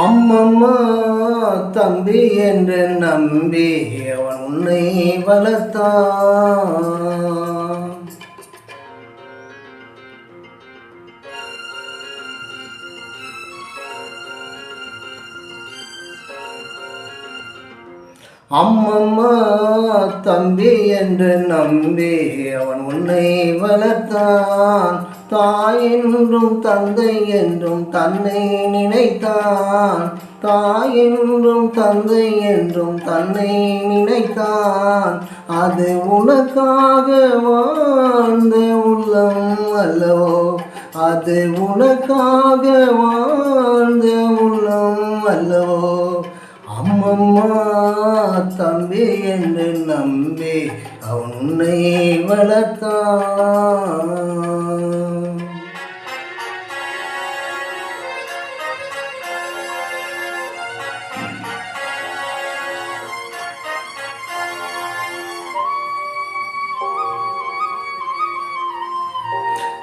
அம்மம்மா தம்பி என்று நம்பி அவன் உன்னை வளர்த்தான். அம்மம்மா தம்பி என்று நம்பி அவன் உன்னை வளர்த்தான். தாய் என்றும் தந்தை என்றும் தன்னை நினைத்தான். தாய் என்றும் தந்தை என்றும் தன்னை நினைத்தான். அது உனக்காக வாழ்ந்த உள்ளம் அல்லவோ, அது உனக்காக வாழ்ந்த உள்ளம் அல்லவோ. அம்மம்மா தம்பி என்று நம்பி அவன் உன்னை வளர்த்தான்.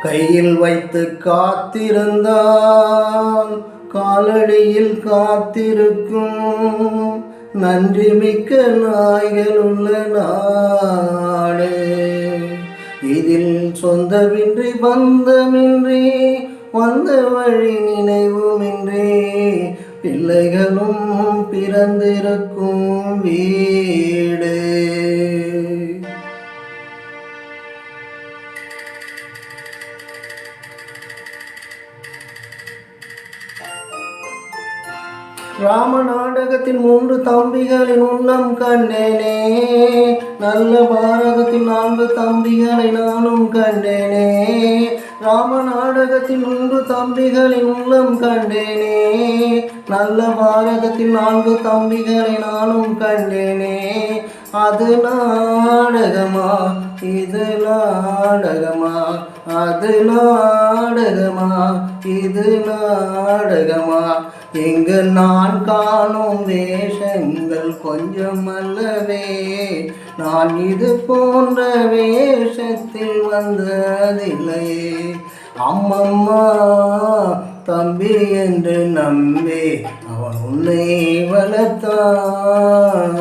கையில் வைத்து காத்திருந்தான் காலடியில் காத்திருக்கும் நன்றி மிக்க நாய்கள் உள்ள நாடு. இதில் சொந்தமின்றி பந்தமின்றி வந்த வழி நினைவுமின்றி பிள்ளைகளும் பிறந்திருக்கும் வீடு. ராம நாடகத்தில் 3 தம்பிகளின் உள்ளம் கண்டேனே. நல்ல பாரதத்தில் 4 தம்பிகளை நானும் கண்டேனே. ராம நாடகத்தில் 3 தம்பிகளின் உள்ளம் கண்டேனே. நல்ல பாரதத்தில் 4 தம்பிகளை நானும் கண்டேனே. அது நாடகமா இது நாடகமா, அது நாடகமா இது நாடகமா. இங்கு நான் காணும் வேஷங்கள் கொஞ்சம் அல்லவே. நான் இது போன்ற வேஷத்தில் வந்ததில்லையே. அம்மம்மா தம்பி என்று நம்பி அவன் உன்னை வளர்த்தான்.